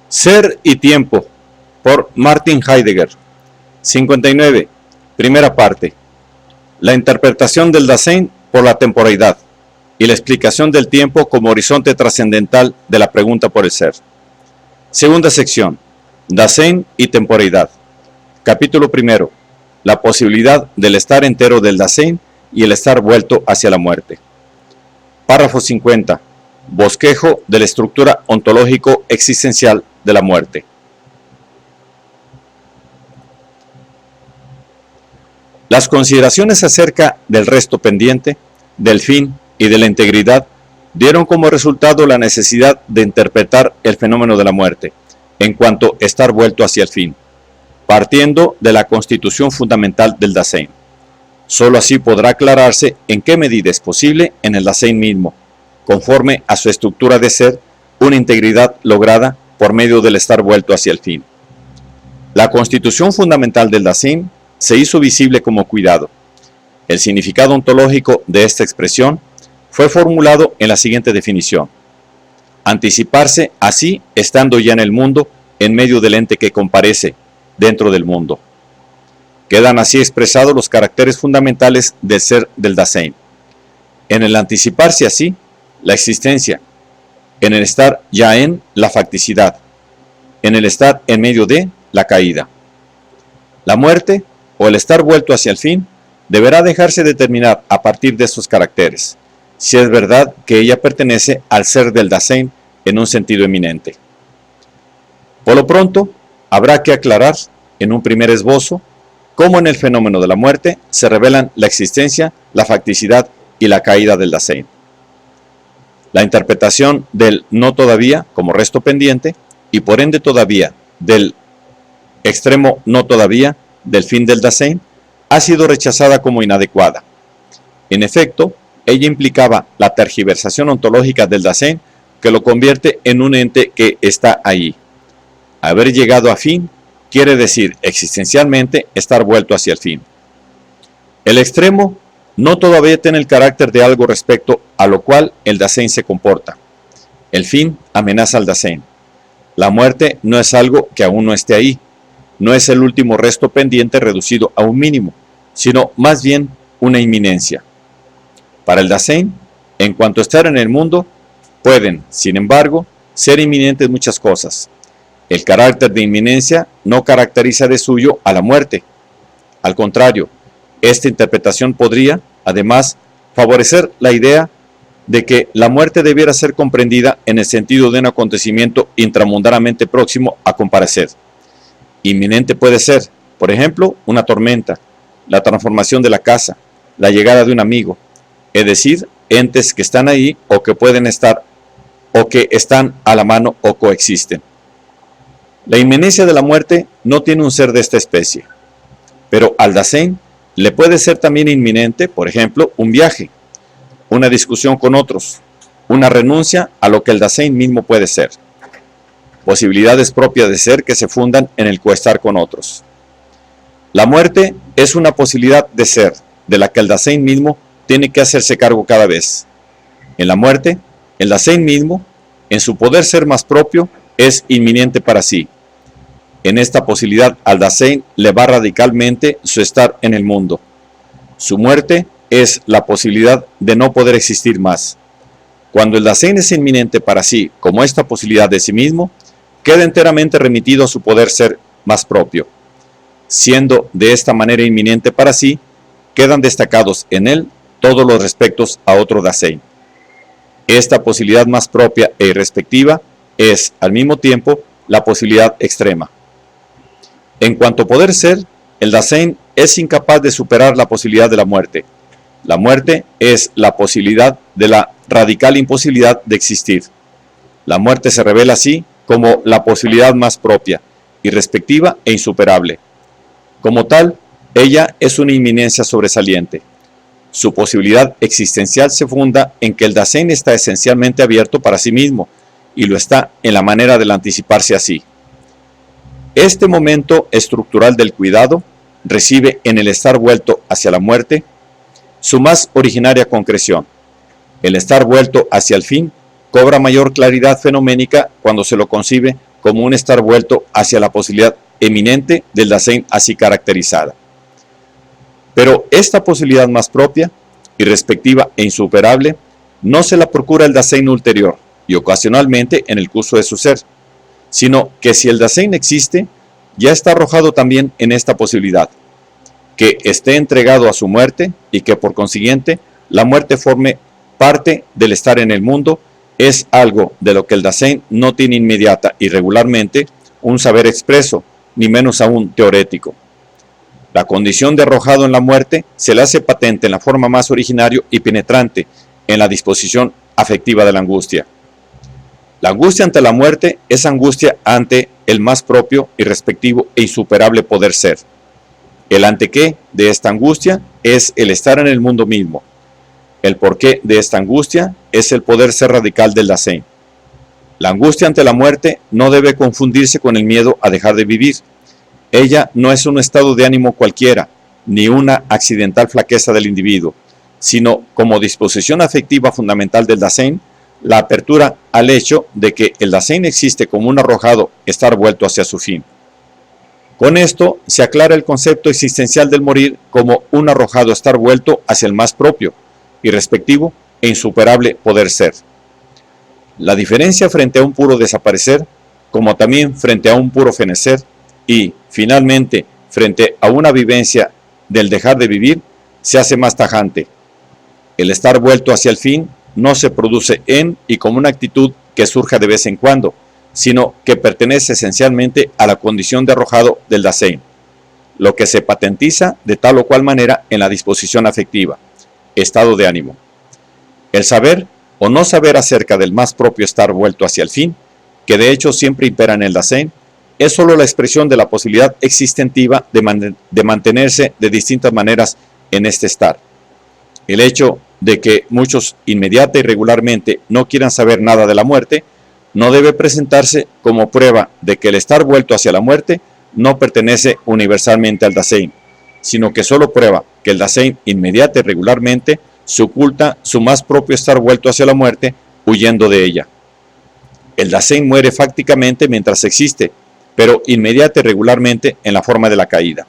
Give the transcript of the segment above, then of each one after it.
Ser y tiempo, por Martin Heidegger. 59. Primera parte. La interpretación del Dasein por la temporalidad y la explicación del tiempo como horizonte trascendental de la pregunta por el ser. Segunda sección. Dasein y temporalidad. Capítulo primero. La posibilidad del estar entero del Dasein y el estar vuelto hacia la muerte. Párrafo 50. Bosquejo de la estructura ontológico-existencial de la muerte. Las consideraciones acerca del resto pendiente, del fin y de la integridad dieron como resultado la necesidad de interpretar el fenómeno de la muerte, en cuanto a estar vuelto hacia el fin, partiendo de la constitución fundamental del Dasein. Solo así podrá aclararse en qué medida es posible en el Dasein mismo, conforme a su estructura de ser, una integridad lograda por medio del estar vuelto hacia el fin. La constitución fundamental del Dasein se hizo visible como cuidado. El significado ontológico de esta expresión fue formulado en la siguiente definición: anticiparse así estando ya en el mundo, en medio del ente que comparece dentro del mundo. Quedan así expresados los caracteres fundamentales del ser del Dasein. En el anticiparse así, la existencia; en el estar ya en, la facticidad; en el estar en medio de, la caída. La muerte, o el estar vuelto hacia el fin, deberá dejarse determinar a partir de estos caracteres, si es verdad que ella pertenece al ser del Dasein en un sentido eminente. Por lo pronto, habrá que aclarar, en un primer esbozo, cómo en el fenómeno de la muerte se revelan la existencia, la facticidad y la caída del Dasein. La interpretación del no todavía como resto pendiente, y por ende todavía del extremo no todavía del fin del Dasein, ha sido rechazada como inadecuada. En efecto, ella implicaba la tergiversación ontológica del Dasein, que lo convierte en un ente que está allí. Haber llegado a fin quiere decir existencialmente estar vuelto hacia el fin. El extremo no todavía tiene el carácter de algo respecto a lo cual el Dasein se comporta. El fin amenaza al Dasein. La muerte no es algo que aún no esté ahí, no es el último resto pendiente reducido a un mínimo, sino más bien una inminencia. Para el Dasein, en cuanto a estar en el mundo, pueden, sin embargo, ser inminentes muchas cosas. El carácter de inminencia no caracteriza de suyo a la muerte. Al contrario, esta interpretación podría, además, favorecer la idea de que la muerte debiera ser comprendida en el sentido de un acontecimiento intramundanamente próximo a comparecer. Inminente puede ser, por ejemplo, una tormenta, la transformación de la casa, la llegada de un amigo, es decir, entes que están ahí o que pueden estar o que están a la mano o coexisten. La inminencia de la muerte no tiene un ser de esta especie, pero al Dasein le puede ser también inminente, por ejemplo, un viaje, una discusión con otros, una renuncia a lo que el Dasein mismo puede ser. Posibilidades propias de ser que se fundan en el coestar con otros. La muerte es una posibilidad de ser, de la que el Dasein mismo tiene que hacerse cargo cada vez. En la muerte, el Dasein mismo, en su poder ser más propio, es inminente para sí. En esta posibilidad al Dasein le va radicalmente su estar en el mundo. Su muerte es la posibilidad de no poder existir más. Cuando el Dasein es inminente para sí como esta posibilidad de sí mismo, queda enteramente remitido a su poder ser más propio. Siendo de esta manera inminente para sí, quedan destacados en él todos los respectos a otro Dasein. Esta posibilidad más propia e irrespectiva es, al mismo tiempo, la posibilidad extrema. En cuanto a poder ser, el Dasein es incapaz de superar la posibilidad de la muerte. La muerte es la posibilidad de la radical imposibilidad de existir. La muerte se revela así como la posibilidad más propia, irrespectiva e insuperable. Como tal, ella es una inminencia sobresaliente. Su posibilidad existencial se funda en que el Dasein está esencialmente abierto para sí mismo, y lo está en la manera del anticiparse así. Este momento estructural del cuidado recibe en el estar vuelto hacia la muerte su más originaria concreción. El estar vuelto hacia el fin cobra mayor claridad fenoménica cuando se lo concibe como un estar vuelto hacia la posibilidad eminente del Dasein así caracterizada. Pero esta posibilidad más propia, irrespectiva e insuperable, no se la procura el Dasein ulterior y ocasionalmente en el curso de su ser, sino que si el Dasein existe, ya está arrojado también en esta posibilidad, que esté entregado a su muerte y que por consiguiente la muerte forme parte del estar en el mundo, es algo de lo que el Dasein no tiene inmediata y regularmente un saber expreso, ni menos aún teorético. La condición de arrojado en la muerte se le hace patente en la forma más originario y penetrante en la disposición afectiva de la angustia. La angustia ante la muerte es angustia ante el más propio, irrespectivo e insuperable poder ser. El ante qué de esta angustia es el estar en el mundo mismo. El porqué de esta angustia es el poder ser radical del Dasein. La angustia ante la muerte no debe confundirse con el miedo a dejar de vivir. Ella no es un estado de ánimo cualquiera, ni una accidental flaqueza del individuo, sino como disposición afectiva fundamental del Dasein, la apertura al hecho de que el Dasein existe como un arrojado estar vuelto hacia su fin. Con esto se aclara el concepto existencial del morir como un arrojado estar vuelto hacia el más propio, irrespectivo e insuperable poder ser. La diferencia frente a un puro desaparecer, como también frente a un puro fenecer, y, finalmente, frente a una vivencia del dejar de vivir, se hace más tajante. El estar vuelto hacia el fin no se produce en y como una actitud que surja de vez en cuando, sino que pertenece esencialmente a la condición de arrojado del Dasein, lo que se patentiza de tal o cual manera en la disposición afectiva, estado de ánimo. El saber o no saber acerca del más propio estar vuelto hacia el fin, que de hecho siempre impera en el Dasein, es solo la expresión de la posibilidad existentiva de mantenerse de distintas maneras en este estar. El hecho de que muchos inmediata y regularmente no quieran saber nada de la muerte, no debe presentarse como prueba de que el estar vuelto hacia la muerte no pertenece universalmente al Dasein, sino que solo prueba que el Dasein inmediata y regularmente se oculta su más propio estar vuelto hacia la muerte, huyendo de ella. El Dasein muere fácticamente mientras existe, pero inmediata y regularmente en la forma de la caída.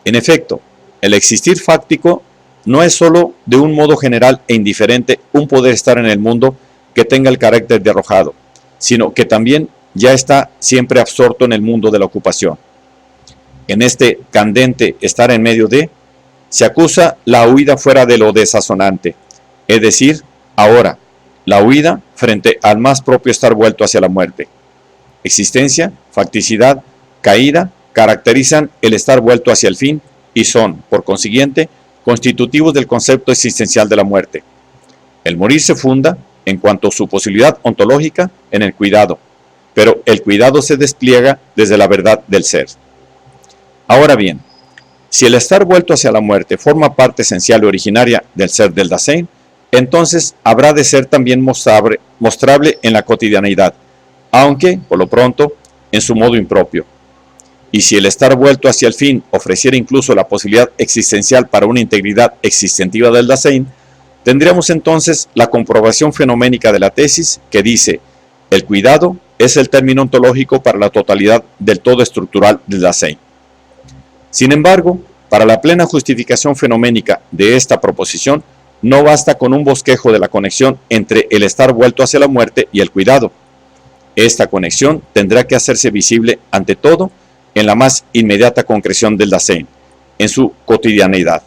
En efecto, el existir fáctico no es sólo de un modo general e indiferente un poder estar en el mundo que tenga el carácter de arrojado, sino que también ya está siempre absorto en el mundo de la ocupación. En este candente estar en medio de, se acusa la huida fuera de lo desazonante, es decir, ahora, la huida frente al más propio estar vuelto hacia la muerte. Existencia, facticidad, caída caracterizan el estar vuelto hacia el fin y son, por consiguiente, constitutivos del concepto existencial de la muerte. El morir se funda, en cuanto a su posibilidad ontológica, en el cuidado, pero el cuidado se despliega desde la verdad del ser. Ahora bien, si el estar vuelto hacia la muerte forma parte esencial y originaria del ser del Dasein, entonces habrá de ser también mostrable en la cotidianeidad, aunque, por lo pronto, en su modo impropio. Y si el estar vuelto hacia el fin ofreciera incluso la posibilidad existencial para una integridad existentiva del Dasein, tendríamos entonces la comprobación fenoménica de la tesis que dice: el cuidado es el término ontológico para la totalidad del todo estructural del Dasein. Sin embargo, para la plena justificación fenoménica de esta proposición, no basta con un bosquejo de la conexión entre el estar vuelto hacia la muerte y el cuidado. Esta conexión tendrá que hacerse visible, ante todo, en la más inmediata concreción del Dasein, en su cotidianeidad.